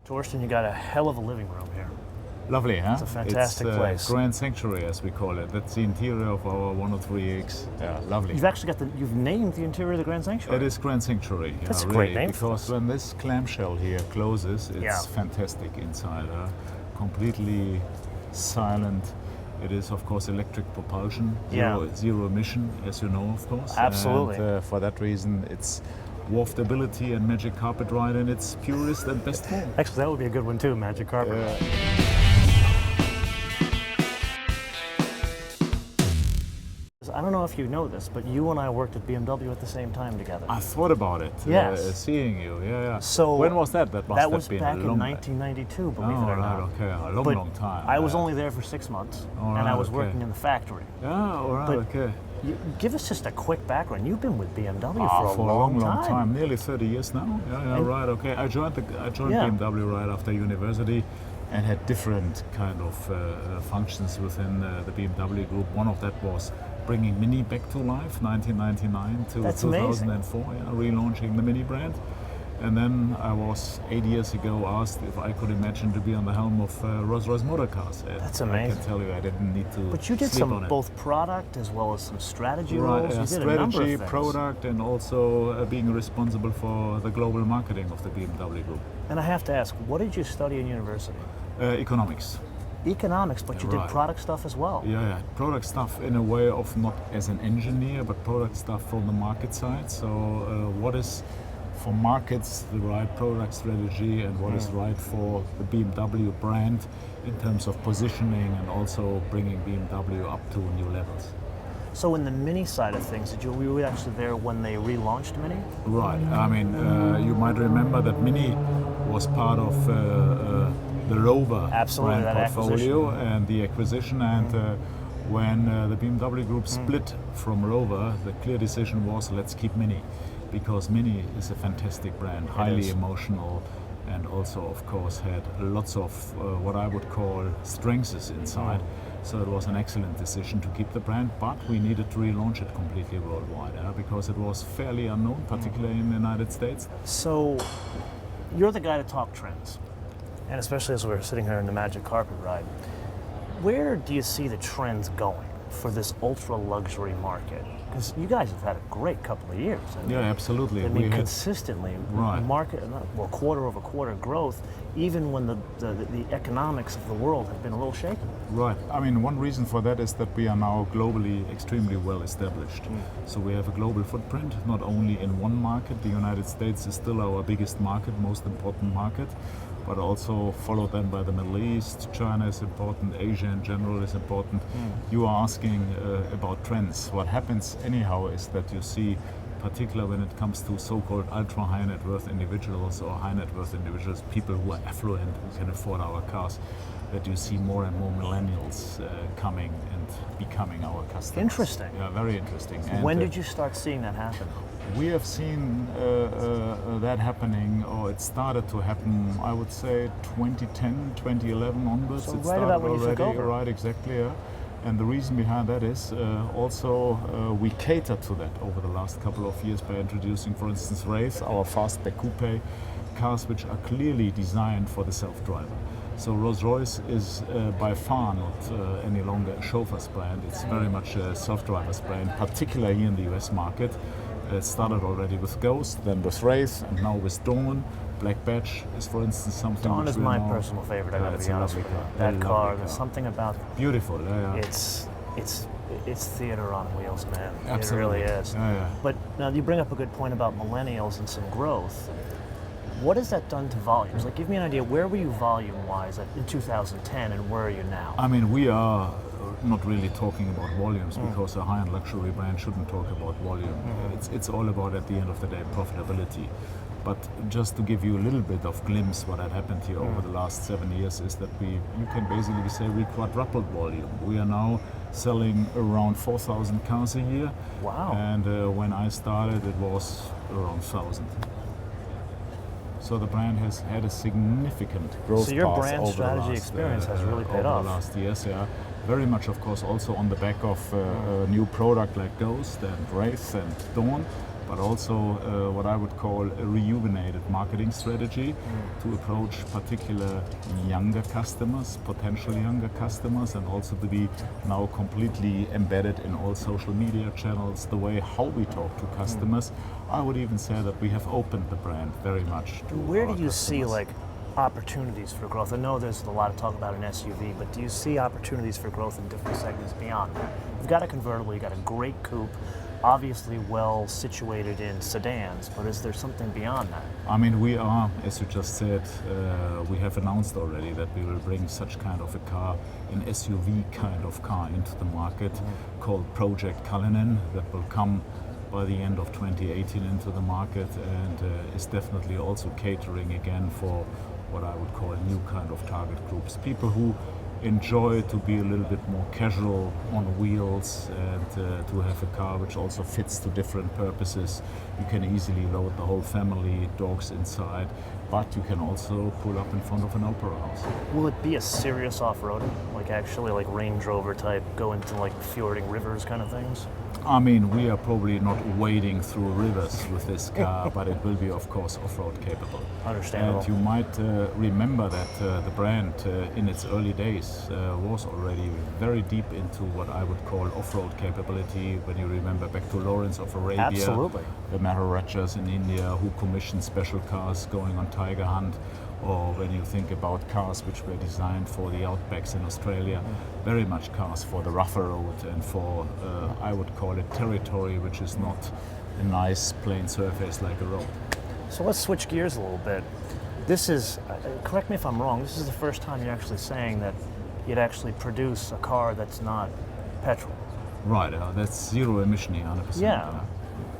Torsten, you got a hell of a living room here. Lovely, huh? It's a fantastic place. Grand Sanctuary, as we call it. That's the interior of our 103X. Yeah, lovely. You've named the interior of the Grand Sanctuary. It is Grand Sanctuary. That's a really, great name. Because when this clamshell here closes, it's fantastic inside. Completely silent. It is, of course, electric propulsion, zero emission, as you know, of course. Absolutely. And for that reason, it's waftability and magic carpet ride in its purest and best form. Actually, that would be a good one too, magic carpet. I don't know if you know this, but you and I worked at BMW at the same time together. I thought about it. Yes. Seeing you, So when was that? That was back in 1992, believe it or not. Okay, a long time. I was only there for 6 months, and I was working in the factory. Okay. Give us just a quick background. You've been with BMW for a long time, nearly 30 years now. Okay. I joined BMW right after university, and had different kind of functions within the BMW group. One of that was bringing Mini back to life, 1999 to That's 2004, relaunching the Mini brand. And then I was 8 years ago asked if I could imagine to be on the helm of Rolls Royce Cars. That's amazing. I can tell you I didn't need to. But you did some both product as well as some strategy roles. You did strategy, a number of things. product, and also being responsible for the global marketing of the BMW group. And I have to ask, what did you study in university? Economics. Economics, but you did product stuff as well. Yeah, product stuff in a way of not as an engineer, but product stuff from the market side. So what is for markets the right product strategy, and what is right for the BMW brand in terms of positioning and also bringing BMW up to new levels. So in the Mini side of things, were you actually there when they relaunched Mini? Right. I mean, you might remember that Mini was part of the Rover brand portfolio and the acquisition. And when the BMW group split from Rover, the clear decision was, let's keep Mini, because Mini is a fantastic brand, highly emotional, and also, of course, had lots of what I would call strengths inside. So it was an excellent decision to keep the brand, but we needed to relaunch it completely worldwide because it was fairly unknown, particularly in the United States. So you're the guy to talk trends, and especially as we're sitting here in the magic carpet ride. Where do you see the trends going for this ultra luxury market? Because you guys have had a great couple of years. Absolutely. I mean, consistently, quarter over quarter growth, even when the economics of the world have been a little shaky. Right. I mean, one reason for that is that we are now globally extremely well established. So we have a global footprint, not only in one market. The United States is still our biggest market, most important market, but also followed then by the Middle East. China is important, Asia in general is important. You are asking about trends. What happens anyhow is that you see, particularly when it comes to so-called ultra high net worth individuals or high net worth individuals, people who are affluent, who can afford our cars, that you see more and more millennials coming and becoming our customers. Interesting. Yeah, very interesting. When did you start seeing that happen? We have seen that happening, or it started to happen, I would say 2010, 2011 onwards. So it right started about when already, you took over. Right, exactly. Yeah. And the reason behind that is we catered to that over the last couple of years by introducing, for instance, Wraith, our fastback coupe cars, which are clearly designed for the self-driver. So Rolls-Royce is by far not any longer a chauffeur's brand. It's very much a self-driver's brand, particularly here in the US market. It started already with Ghost, then with Wraith, and now with Dawn. Black Badge is, for instance, something. Dawn is my personal favorite. I gotta be honest with you. That car, there's something about beautiful. It's theater on wheels, man. Absolutely. It really is. But now you bring up a good point about millennials and some growth. What has that done to volumes? Like, give me an idea. Where were you volume-wise in 2010, and where are you now? I mean, we are not really talking about volumes because a high-end luxury brand shouldn't talk about volume. It's all about, at the end of the day, profitability. But just to give you a little bit of glimpse what had happened here over the last 7 years is that you can basically say we quadrupled volume. We are now selling around 4,000 cars a year. Wow. And when I started, it was around 1,000. So the brand has had a significant growth. So your path brand over strategy the last, experience has really paid over off. the last years, yeah. Very much, of course, also on the back of a new product like Ghost and Wraith and Dawn. but also what I would call a rejuvenated marketing strategy to approach particular younger customers, potential younger customers, and also to be now completely embedded in all social media channels, the way how we talk to customers. I would even say that we have opened the brand very much to Where our do you see customers. like opportunities for growth? I know there's a lot of talk about an SUV, but do you see opportunities for growth in different segments beyond that? You've got a convertible, you've got a great coupe, obviously well situated in sedans, but is there something beyond that? I mean, we are, as you just said, we have announced already that we will bring such kind of a car, an SUV kind of car into the market called Project Cullinan that will come by the end of 2018 into the market and is definitely also catering again for what I would call new kind of target groups. People who enjoy to be a little bit more casual on wheels and to have a car which also fits to different purposes. You can easily load the whole family, dogs inside, but you can also pull up in front of an opera house. Will it be a serious off-roader? Like actually like Range Rover type, go into like fjording rivers kind of things? I mean, we are probably not wading through rivers with this car, but it will be, of course, off-road capable. Understandable. And you might remember that the brand in its early days was already very deep into what I would call off-road capability. When you remember back to Lawrence of Arabia, Absolutely. the Maharajas in India who commissioned special cars going on tiger hunt, or when you think about cars which were designed for the outbacks in Australia, very much cars for the rougher road and for, I would call it territory, which is not a nice plain surface like a road. So let's switch gears a little bit. This is, correct me if I'm wrong, this is the first time you're actually saying that you'd actually produce a car that's not petrol. Right, that's zero emission, 100%. Yeah.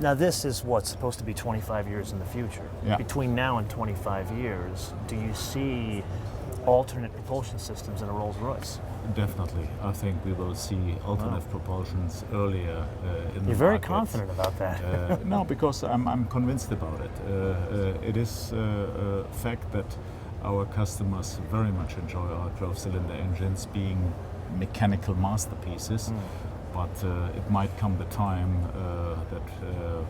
Now this is what's supposed to be 25 years in the future. Yeah. Between now and 25 years, do you see alternate propulsion systems in a Rolls Royce? Definitely. I think we will see alternate propulsions earlier in the You're very market. confident about that. No, because I'm convinced about it. It is a fact that our customers very much enjoy our 12-cylinder engines being mechanical masterpieces. But it might come the time that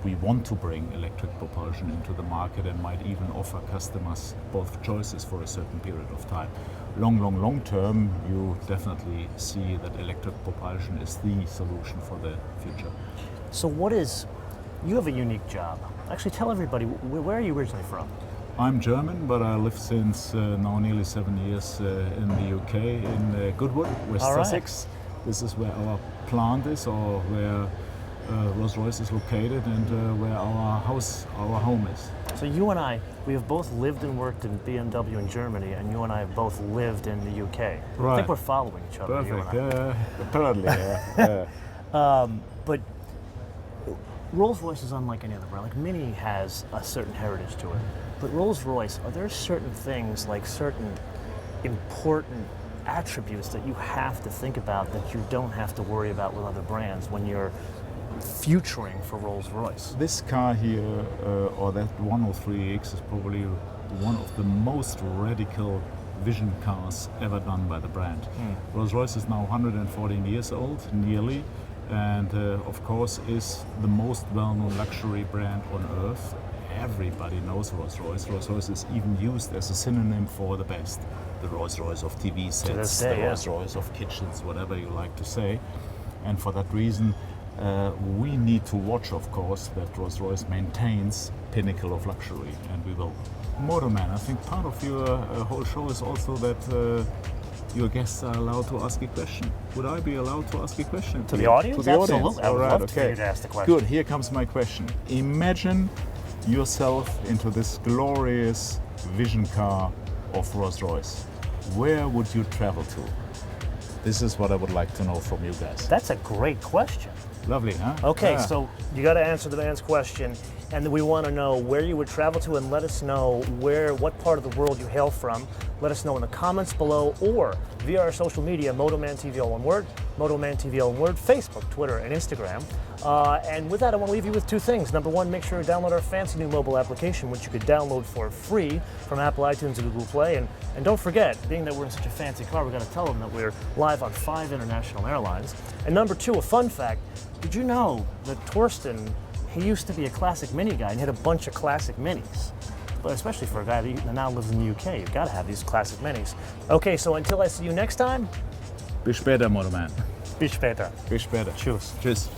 we want to bring electric propulsion into the market and might even offer customers both choices for a certain period of time. Long term, you definitely see that electric propulsion is the solution for the future. So you have a unique job. Actually, tell everybody, where are you originally from? I'm German, but I live since now nearly 7 years in the UK, in Goodwood, West All right. Sussex. This is where our plant is, or where Rolls Royce is located, and where our home is. So you and I, we have both lived and worked in BMW in Germany, and you and I have both lived in the UK. I Right. think we're following each other. you and Perfect. I. Apparently, yeah. But Rolls-Royce is unlike any other brand. Like Mini has a certain heritage to it, but Rolls-Royce, are there certain things, like certain important attributes that you have to think about that you don't have to worry about with other brands when you're futuring for Rolls-Royce? This car here, or that 103X, is probably one of the most radical vision cars ever done by the brand. Rolls-Royce is now 114 years old, nearly, and of course is the most well-known luxury brand on earth. Everybody knows Rolls-Royce. Rolls-Royce is even used as a synonym for the best. The Rolls-Royce of TV sets, this day, the yeah. Rolls-Royce of kitchens, whatever you like to say. And for that reason, we need to watch, of course, that Rolls-Royce maintains pinnacle of luxury, and we will. MotoMan, I think part of your whole show is also that your guests are allowed to ask a question. Would I be allowed to ask a question? To the audience? To the audience. Absolutely. I would All right, love okay. for you to ask the question. Good, here comes my question. Imagine yourself into this glorious vision car of Rolls-Royce. Where would you travel to? This is what I would like to know from you guys. That's a great question. Lovely, huh? Okay, Yeah. so you got to answer the man's question, and we want to know where you would travel to, and let us know what part of the world you hail from. Let us know in the comments below, or via our social media, MotoManTV all one word, MotoManTV all one word, Facebook, Twitter, and Instagram. And with that, I want to leave you with two things. Number one, make sure to download our fancy new mobile application, which you could download for free from Apple iTunes and Google Play. And don't forget, being that we're in such a fancy car, we've got to tell them that we're live on 5 international airlines. And number two, a fun fact. Did you know that Torsten he used to be a classic mini guy and he had a bunch of classic minis. But especially for a guy that now lives in the UK, you've got to have these classic minis. Okay, so until I see you next time. Bis später, MotoMan. Bis später. Bis später. Tschüss. Tschüss.